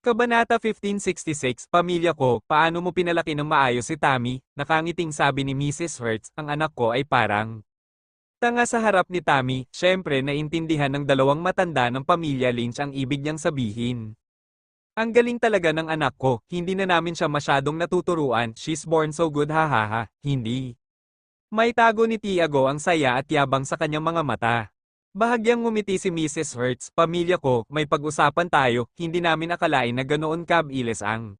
Kabanata 1566, Pamilya ko, paano mo pinalaki ng maayos si Tammy? Nakangiting sabi ni Mrs. Hertz, ang anak ko ay parang tanga sa harap ni Tammy. Syempre naintindihan ng dalawang matanda ng pamilya Lynch ang ibig niyang sabihin. Ang galing talaga ng anak ko, hindi na namin siya masyadong natuturuan, she's born so good hahaha, hindi. May tago ni Tiago ang saya at yabang sa kanyang mga mata. Bahagyang ngumiti si Mrs. Hertz, pamilya ko, may pag-usapan tayo, hindi namin akalain na ganoon kabilis ang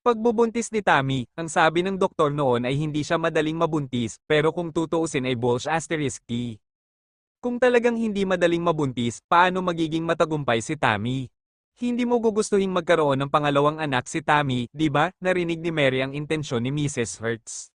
pagbubuntis ni Tammy. Ang sabi ng doktor noon ay hindi siya madaling mabuntis, pero kung tutuusin ay bulge asterisk T. Kung talagang hindi madaling mabuntis, paano magiging matagumpay si Tammy? Hindi mo gugustuhin magkaroon ng pangalawang anak si Tammy, di ba? Narinig ni Mary ang intensyon ni Mrs. Hertz.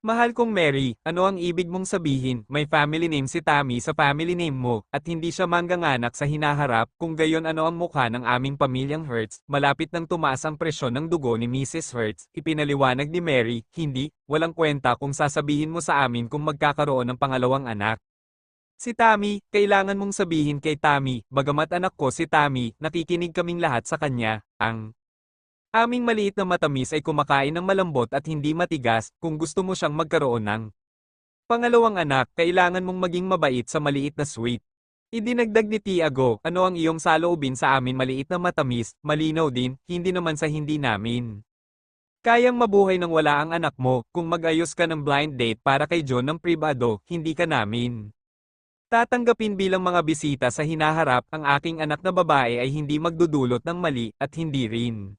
Mahal kong Mary, ano ang ibig mong sabihin? May family name si Tammy sa family name mo, at hindi siya mangganganak sa hinaharap, kung gayon ano ang mukha ng aming pamilyang Hertz? Malapit nang tumaas ang presyon ng dugo ni Mrs. Hertz, ipinaliwanag ni Mary, hindi, walang kwenta kung sasabihin mo sa amin kung magkakaroon ng pangalawang anak. Si Tammy, kailangan mong sabihin kay Tammy, bagamat anak ko si Tammy, nakikinig kaming lahat sa kanya, ang aming maliit na matamis ay kumakain ng malambot at hindi matigas. Kung gusto mo siyang magkaroon ng pangalawang anak, kailangan mong maging mabait sa maliit na sweet. Idinagdag ni Tiago, ano ang iyong saloobin sa amin maliit na matamis, malinaw din, hindi naman sa hindi namin. Kayang mabuhay nang wala ang anak mo, kung mag-ayos ka ng blind date para kay John ng pribado, hindi ka namin tatanggapin bilang mga bisita sa hinaharap. Ang aking anak na babae ay hindi magdudulot ng mali, at hindi rin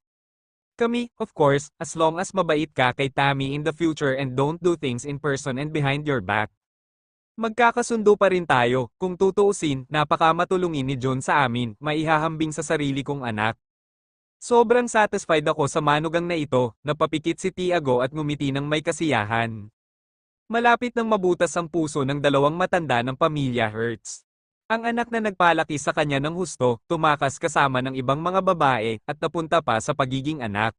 kami, of course, as long as mabait ka kay Tammy in the future and don't do things in person and behind your back. Magkakasundo pa rin tayo, kung tutuusin, napakamatulungin ni John sa amin, maihahambing sa sarili kong anak. Sobrang satisfied ako sa manugang na ito, napapikit si Tiago at ngumiti ng may kasiyahan. Malapit nang mabutas ang puso ng dalawang matanda ng pamilya Hertz. Ang anak na nagpalaki sa kanya ng husto, tumakas kasama ng ibang mga babae, at napunta pa sa pagiging anak.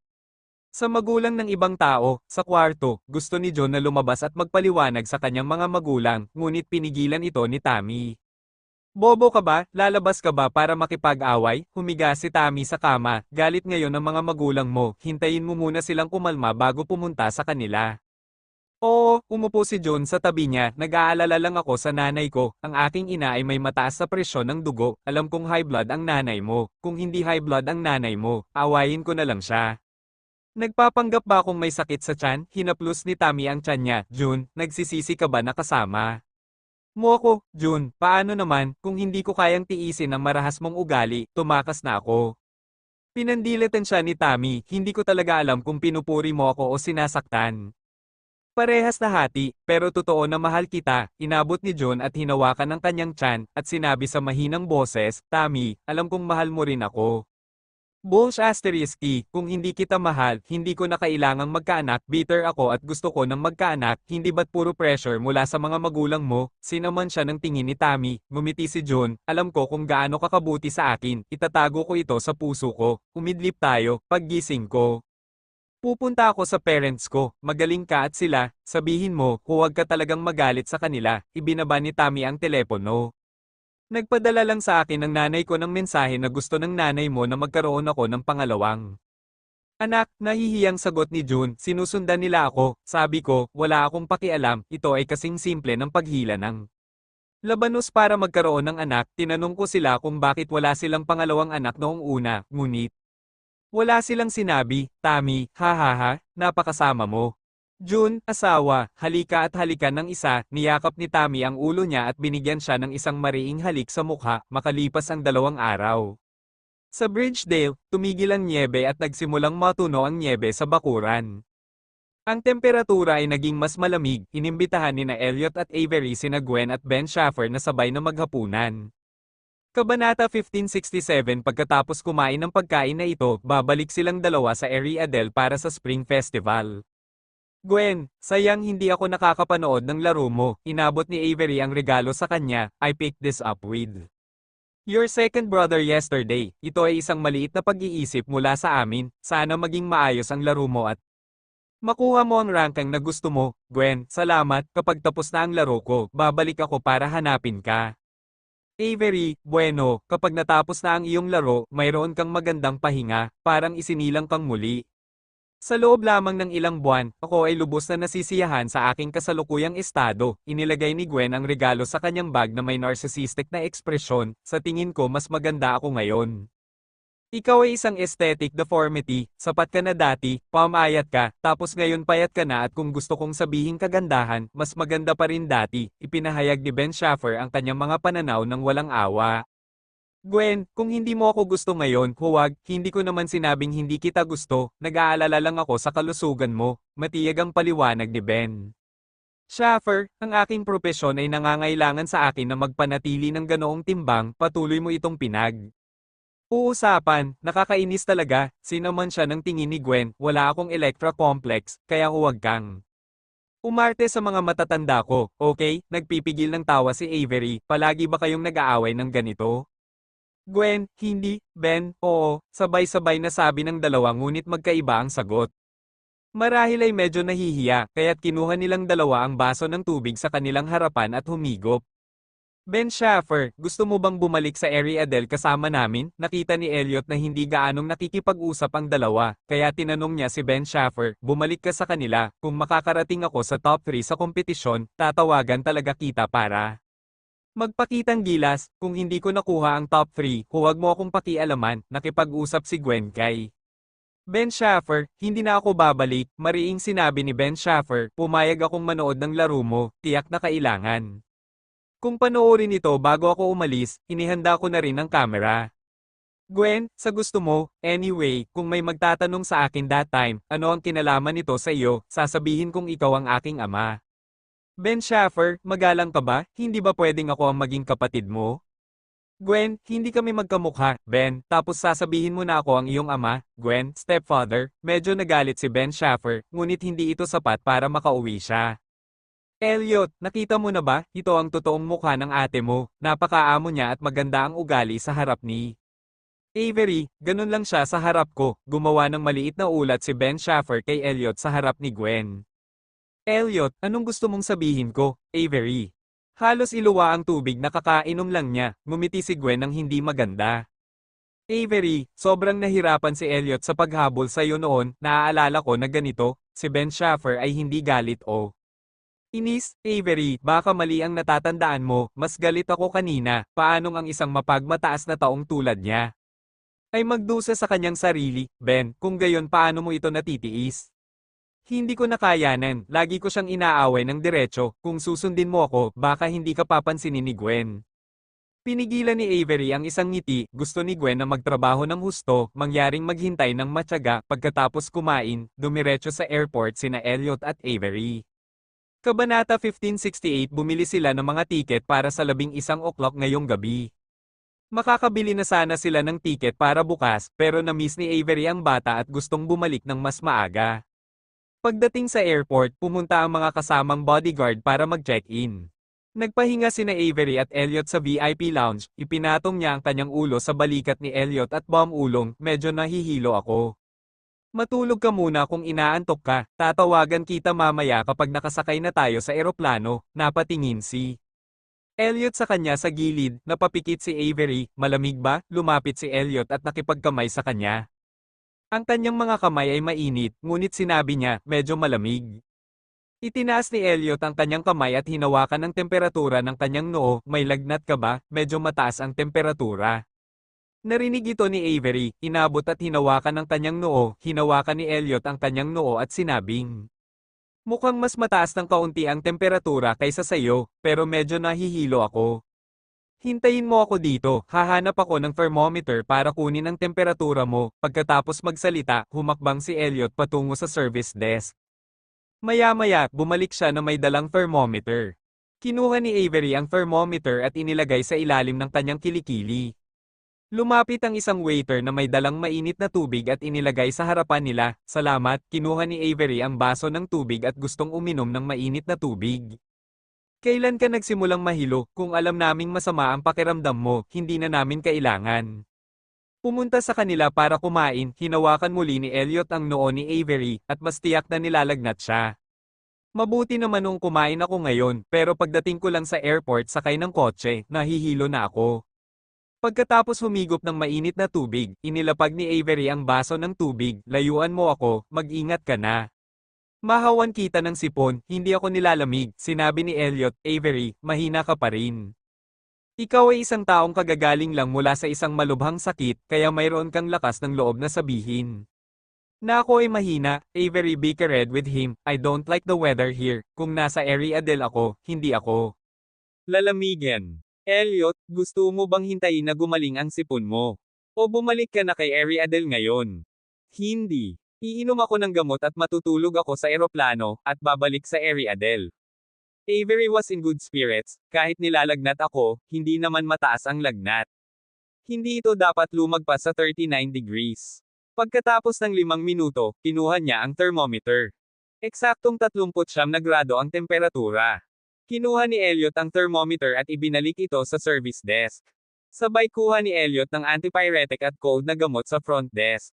Sa magulang ng ibang tao, sa kwarto, gusto ni John na lumabas at magpaliwanag sa kanyang mga magulang, ngunit pinigilan ito ni Tammy. Bobo ka ba? Lalabas ka ba para makipag-away? Humiga si Tammy sa kama, galit ngayon ng mga magulang mo, hintayin mo muna silang kumalma bago pumunta sa kanila. Oo, umupo si John sa tabi niya, nag-aalala lang ako sa nanay ko, ang aking ina ay may mataas sa presyon ng dugo, alam kong high blood ang nanay mo, kung hindi high blood ang nanay mo, awayin ko na lang siya. Nagpapanggap ba akong may sakit sa tiyan? Hinaplos ni Tammy ang tiyan niya. June, nagsisisi ka ba na kasama mo ako? June, paano naman, kung hindi ko kayang tiisin ang marahas mong ugali, tumakas na ako. Pinandilitan siya ni Tammy, hindi ko talaga alam kung pinupuri mo ako o sinasaktan. Parehas na hati, pero totoo na mahal kita, inabot ni John at hinawakan ng kanyang tiyan, at sinabi sa mahinang boses, Tammy, alam kong mahal mo rin ako. Bulge asterisk T, kung hindi kita mahal, hindi ko na kailangang magkaanak, bitter ako at gusto ko ng magkaanak, hindi ba't puro pressure mula sa mga magulang mo? Sinaman siya ng tingin ni Tammy, ngumiti si John, alam ko kung gaano kakabuti sa akin, itatago ko ito sa puso ko, umidlip tayo, paggising ko. Pupunta ako sa parents ko, magaling ka at sila, sabihin mo, huwag ka talagang magalit sa kanila, ibinaba ni Tammy ang telepono. Nagpadala lang sa akin ng nanay ko ng mensahe na gusto ng nanay mo na magkaroon ako ng pangalawang anak. Nahihiyang sagot ni June, sinusundan nila ako, sabi ko, wala akong pakialam, ito ay kasing simple ng paghila ng labanos para magkaroon ng anak. Tinanong ko sila kung bakit wala silang pangalawang anak noong una, ngunit wala silang sinabi. Tammy, hahaha, napakasama mo. June, asawa, halika at halikan ng isa, niyakap ni Tammy ang ulo niya at binigyan siya ng isang mariing halik sa mukha, makalipas ang 2 araw. Sa Bridgedale, tumigil ang nyebe at nagsimulang matuno ang nyebe sa bakuran. Ang temperatura ay naging mas malamig, inimbitahan ni na Elliot at Avery sina Gwen at Ben Schaffer na sabay na maghapunan. Kabanata 1567. Pagkatapos kumain ng pagkain na ito, babalik silang dalawa sa Ariadel para sa Spring Festival. Gwen, sayang hindi ako nakakapanood ng laro mo, inabot ni Avery ang regalo sa kanya, I picked this up with your second brother yesterday. Ito ay isang maliit na pag-iisip mula sa amin, sana maging maayos ang laro mo at makuha mo ang ranking na gusto mo. Gwen, salamat, kapag tapos na ang laro ko, babalik ako para hanapin ka. Avery, bueno, kapag natapos na ang iyong laro, mayroon kang magandang pahinga, parang isinilang kang muli. Sa loob lamang ng ilang buwan, ako ay lubos na nasisiyahan sa aking kasalukuyang estado. Inilagay ni Gwen ang regalo sa kanyang bag na may narcissistic na ekspresyon. Sa tingin ko mas maganda ako ngayon. Ikaw ay isang aesthetic deformity, sapat ka na dati, pamayat ka, tapos ngayon payat ka na at kung gusto kong sabihin kagandahan, mas maganda pa rin dati, ipinahayag ni Ben Schaffer ang kanyang mga pananaw ng walang awa. Gwen, kung hindi mo ako gusto ngayon, huwag, hindi ko naman sinabing hindi kita gusto, nag-aalala lang ako sa kalusugan mo, matiyag ang paliwanag ni Ben. Schaffer, ang aking propesyon ay nangangailangan sa akin na magpanatili ng ganoong timbang, patuloy mo itong pinag. Uusapan, nakakainis talaga, sinaman siya ng tingin ni Gwen, wala akong Electra complex, kaya huwag kang umarte sa mga matatanda ko, okay? Nagpipigil ng tawa si Avery, palagi ba kayong nag-aaway ng ganito? Gwen, hindi, Ben, oo, sabay-sabay na sabi ng dalawa ngunit magkaiba ang sagot. Marahil ay medyo nahihiya, kaya't kinuha nilang dalawa ang baso ng tubig sa kanilang harapan at humigop. Ben Schaffer, gusto mo bang bumalik sa Ariadel kasama namin? Nakita ni Elliot na hindi gaanong nakikipag-usap ang dalawa, kaya tinanong niya si Ben Schaffer, bumalik ka sa kanila, kung makakarating ako sa top 3 sa kompetisyon, tatawagan talaga kita para magpakitang gilas, kung hindi ko nakuha ang top 3, huwag mo akong pakialaman, nakipag-usap si Gwen kay Ben Schaffer, hindi na ako babalik, mariing sinabi ni Ben Schaffer, pumayag akong manood ng laro mo, tiyak na kailangan. Kung panoorin ito bago ako umalis, inihanda ko na rin ang camera. Gwen, sa gusto mo, anyway, kung may magtatanong sa akin that time, ano ang kinalaman nito sa iyo, sasabihin kong ikaw ang aking ama. Ben Schaffer, magalang ka ba? Hindi ba pwedeng ako ang maging kapatid mo? Gwen, hindi kami magkamukha, Ben, tapos sasabihin mo na ako ang iyong ama, Gwen, stepfather, medyo nagalit si Ben Schaffer, ngunit hindi ito sapat para makauwi siya. Elliot, nakita mo na ba? Ito ang totoong mukha ng ate mo. Napakaamo niya at maganda ang ugali sa harap ni Avery. Ganun lang siya sa harap ko. Gumawa ng maliit na ulat si Ben Schaffer kay Elliot sa harap ni Gwen. Elliot, anong gusto mong sabihin ko, Avery? Halos iluwa ang tubig na kakainom lang niya. Ngumiti si Gwen ng hindi maganda. Avery, sobrang nahirapan si Elliot sa paghabol sa iyo noon. Naaalala ko na ganito, si Ben Schaffer ay hindi galit o inis, Avery, baka mali ang natatandaan mo, mas galit ako kanina, paanong ang isang mapagmataas na taong tulad niya ay magdusa sa kanyang sarili, Ben, kung gayon paano mo ito natitiis? Hindi ko nakayanan, lagi ko siyang inaaway ng diretso, kung susundin mo ako, baka hindi ka papansinin ni Gwen. Pinigilan ni Avery ang isang ngiti, gusto ni Gwen na magtrabaho ng husto, mangyaring maghintay ng matyaga, pagkatapos kumain, dumiretso sa airport sina Elliot at Avery. Kabanata 1568 bumili sila ng mga tiket para sa 11 o'clock ngayong gabi. Makakabili na sana sila ng tiket para bukas pero na-miss ni Avery ang bata at gustong bumalik ng mas maaga. Pagdating sa airport, pumunta ang mga kasamang bodyguard para mag-check-in. Nagpahinga sina Avery at Elliot sa VIP lounge, ipinatong niya ang kanyang ulo sa balikat ni Elliot at ulong, medyo nahihilo ako. Matulog ka muna kung inaantok ka, tatawagan kita mamaya kapag nakasakay na tayo sa eroplano, napatingin si Elliot sa kanya sa gilid, napapikit si Avery, malamig ba? Lumapit si Elliot at nakipagkamay sa kanya. Ang kanyang mga kamay ay mainit, ngunit sinabi niya, medyo malamig. Itinaas ni Elliot ang kanyang kamay at hinawakan ang temperatura ng kanyang noo, may lagnat ka ba? Medyo mataas ang temperatura. Narinig ito ni Avery, inabot at hinawakan ang kanyang noo, hinawakan ni Elliot ang kanyang noo at sinabing, mukhang mas mataas ng kaunti ang temperatura kaysa sa iyo, pero medyo nahihilo ako. Hintayin mo ako dito, hahanap ako ng thermometer para kunin ang temperatura mo, pagkatapos magsalita, humakbang si Elliot patungo sa service desk. Maya-maya, bumalik siya na may dalang thermometer. Kinuha ni Avery ang thermometer at inilagay sa ilalim ng kanyang kilikili. Lumapit ang isang waiter na may dalang mainit na tubig at inilagay sa harapan nila. Salamat, kinuha ni Avery ang baso ng tubig at gustong uminom ng mainit na tubig. Kailan ka nagsimulang mahilo? Kung alam naming masama ang pakiramdam mo, hindi na namin kailangan. Pumunta sa kanila para kumain, hinawakan muli ni Elliot ang noo ni Avery, at mas tiyak na nilalagnat siya. Mabuti naman nung kumain ako ngayon, pero pagdating ko lang sa airport sakay ng kotse, nahihilo na ako. Pagkatapos humigop ng mainit na tubig, inilapag ni Avery ang baso ng tubig, layuan mo ako, mag-ingat ka na. Mahawan kita ng sipon, hindi ako nilalamig, sinabi ni Elliot. Avery, mahina ka pa rin. Ikaw ay isang taong kagagaling lang mula sa isang malubhang sakit, kaya mayroon kang lakas ng loob na sabihin na ako ay mahina. Avery bickered with him. I don't like the weather here. Kung nasa Ariadel ako, hindi ako lalamigan. Elliot, gusto mo bang hintayin na gumaling ang sipon mo? O bumalik ka na kay Ariadel ngayon? Hindi. Iinom ako ng gamot at matutulog ako sa eroplano, at babalik sa Ariadel. Avery was in good spirits, kahit nilalagnat ako, hindi naman mataas ang lagnat. Hindi ito dapat lumagpas sa 39 degrees. Pagkatapos ng 5 minuto, kinuha niya ang thermometer. Eksaktong 39 na grado ang temperatura. Kinuha ni Elliot ang thermometer at ibinalik ito sa service desk. Sabay kuha ni Elliot ng antipyretic at cold na gamot sa front desk.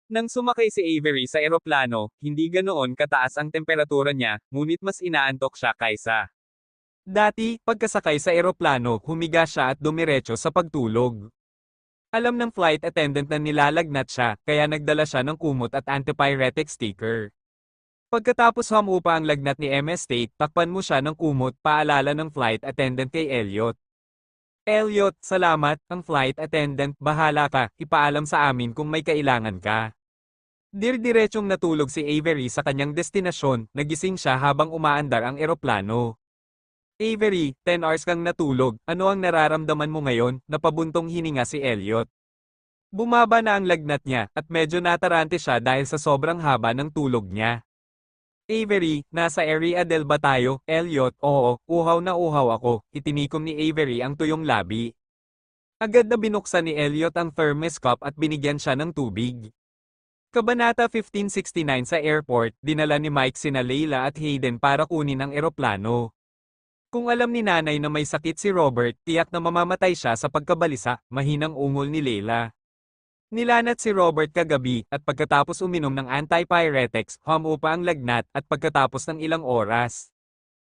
Nang sumakay si Avery sa eroplano, hindi ganoon kataas ang temperatura niya, ngunit mas inaantok siya kaysa dati. Pagkasakay sa eroplano, humiga siya at dumiretso sa pagtulog. Alam ng flight attendant na nilalagnat siya, kaya nagdala siya ng kumot at antipyretic sticker. Pagkatapos humupa ang lagnat ni MS Tate, takpan mo siya ng kumot, paalala ng flight attendant kay Elliot. Elliot, salamat. Ang flight attendant, bahala ka, ipaalam sa amin kung may kailangan ka. Dirdiretsong natulog si Avery sa kanyang destinasyon, nagising siya habang umaandar ang eroplano. Avery, 10 hours kang natulog, ano ang nararamdaman mo ngayon? Napabuntong hininga si Elliot. Bumaba na ang lagnat niya, at medyo natarante siya dahil sa sobrang haba ng tulog niya. Avery, nasa Ariadel ba tayo? Elliot, oo, uhaw na uhaw ako. Itinikom ni Avery ang tuyong labi. Agad na binuksan ni Elliot ang thermos cup at binigyan siya ng tubig. Kabanata 1569. Sa airport, dinala ni Mike sina Leila at Hayden para kunin ang eroplano. Kung alam ni nanay na may sakit si Robert, tiyak na mamamatay siya sa pagkabalisa, mahinang ungol ni Leila. Nilanat si Robert kagabi, at pagkatapos uminom ng antipyretics, humupa ang lagnat, at pagkatapos ng ilang oras,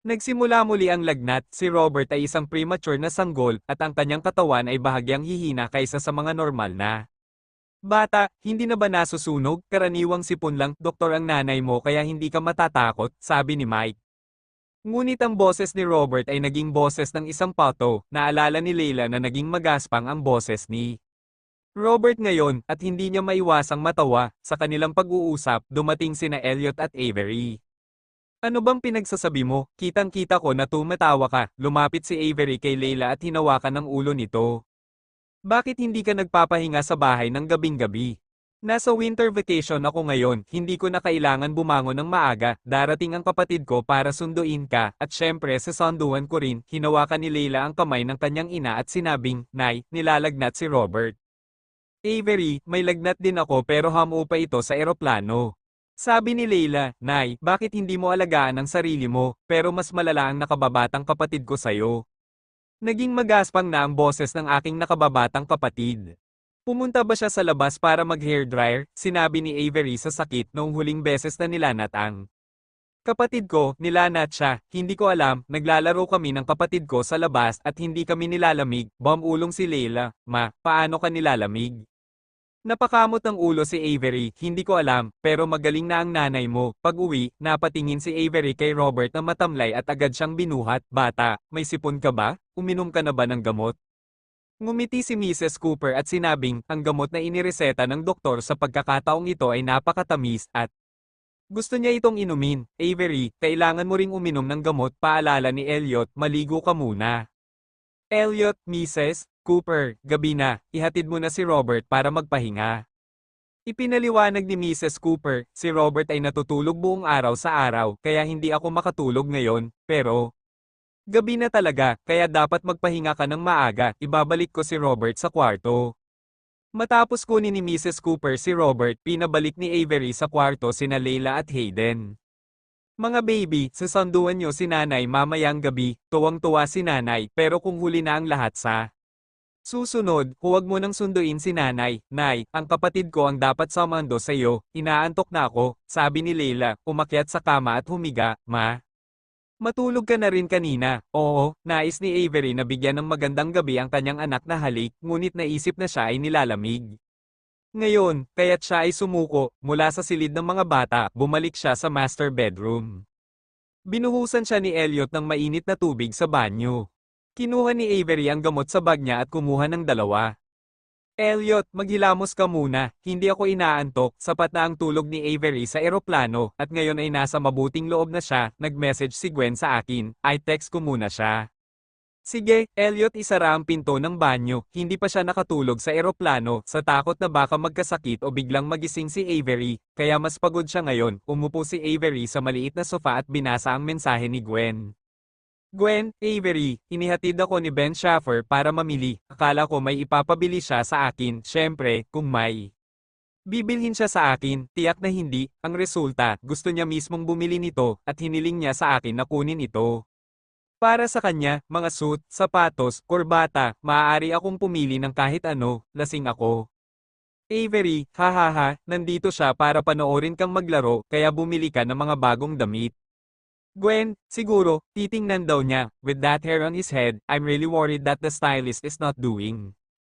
nagsimula muli ang lagnat. Si Robert ay isang premature na sanggol, at ang kanyang katawan ay bahagyang hihina kaysa sa mga normal na bata. Hindi na ba nasusunog? Karaniwang sipon lang, doktor ang nanay mo, kaya hindi ka matatakot, sabi ni Mike. Ngunit ang boses ni Robert ay naging boses ng isang pato. Naalala ni Leila na naging magaspang ang boses ni Robert ngayon, at hindi niya maiwasang matawa. Sa kanilang pag-uusap, dumating sina Elliot at Avery. Ano bang pinagsasabi mo? Kitang-kita ko na tumatawa ka. Lumapit si Avery kay Leila at hinawakan ang ulo nito. Bakit hindi ka nagpapahinga sa bahay ng gabing-gabi? Nasa winter vacation ako ngayon, hindi ko na kailangan bumangon ng maaga, darating ang kapatid ko para sunduin ka, at syempre sasunduan ko rin. Hinawakan ni Leila ang kamay ng kanyang ina at sinabing, Nay, nilalagnat si Robert. Avery, may lagnat din ako pero humupa ito sa eroplano. Sabi ni Leila, Nay, bakit hindi mo alagaan ang sarili mo, pero mas malala ang nakababatang kapatid ko sa'yo. Naging magaspang na ang boses ng aking nakababatang kapatid. Pumunta ba siya sa labas para mag-hairdryer? Sinabi ni Avery sa sakit noong huling beses na nilanat ang kapatid ko. Nilanat siya, hindi ko alam, naglalaro kami ng kapatid ko sa labas at hindi kami nilalamig. Bumulong si Leila, Ma, paano ka nilalamig? Napakamot ng ulo si Avery, hindi ko alam, pero magaling na ang nanay mo. Pag-uwi, napatingin si Avery kay Robert na matamlay at agad siyang binuhat. Bata, may sipon ka ba? Uminom ka na ba ng gamot? Ngumiti si Mrs. Cooper at sinabing, ang gamot na inireseta ng doktor sa pagkakataong ito ay napakatamis at gusto niya itong inumin. Avery, kailangan mo ring uminom ng gamot, paalala ni Elliot, maligo ka muna. Elliot, Mrs. Cooper, gabi na, ihatid mo na si Robert para magpahinga. Ipinaliwanag ni Mrs. Cooper, si Robert ay natutulog buong araw sa araw, kaya hindi ako makatulog ngayon, pero gabi na talaga, kaya dapat magpahinga ka ng maaga. Ibabalik ko si Robert sa kwarto. Matapos kunin ni Mrs. Cooper si Robert, pinabalik ni Avery sa kwarto sina Leila at Hayden. Mga baby, sasanduan niyo si nanay mamayang gabi. Tuwang-tuwa si nanay, pero kung huli na ang lahat sa Susunod, huwag mo nang sunduin si nanay. Nay, ang kapatid ko ang dapat sumando sa iyo. Inaantok na ako, sabi ni Leila, umakyat sa kama at humiga. Ma, matulog ka na rin kanina. Oo, nais ni Avery na bigyan ng magandang gabi ang kanyang anak na halik, ngunit naisip na siya ay nilalamig. Ngayon, kaya't siya ay sumuko, mula sa silid ng mga bata, bumalik siya sa master bedroom. Binuhusan siya ni Elliot ng mainit na tubig sa banyo. Kinuha ni Avery ang gamot sa bag niya at kumuha ng dalawa. Elliot, maghilamos ka muna, hindi ako inaantok, sapat na ang tulog ni Avery sa eroplano, at ngayon ay nasa mabuting loob na siya, nag-message si Gwen sa akin, ay text ko muna siya. Sige, Elliot, isara ang pinto ng banyo, hindi pa siya nakatulog sa eroplano, sa takot na baka magkasakit o biglang magising si Avery, kaya mas pagod siya ngayon, umupo si Avery sa maliit na sofa at binasa ang mensahe ni Gwen. Gwen, Avery, inihatid ako ni Ben Schaffer para mamili, akala ko may ipapabili siya sa akin, syempre, kung may. Bibilhin siya sa akin, tiyak na hindi, ang resulta, gusto niya mismong bumili nito, at hiniling niya sa akin na kunin ito. Para sa kanya, mga suit, sapatos, kurbata, maaari akong pumili ng kahit ano, lasing ako. Avery, hahaha, nandito siya para panoorin kang maglaro, kaya bumili ka ng mga bagong damit. Gwen, siguro, titingnan daw niya, with that hair on his head, I'm really worried that the stylist is not doing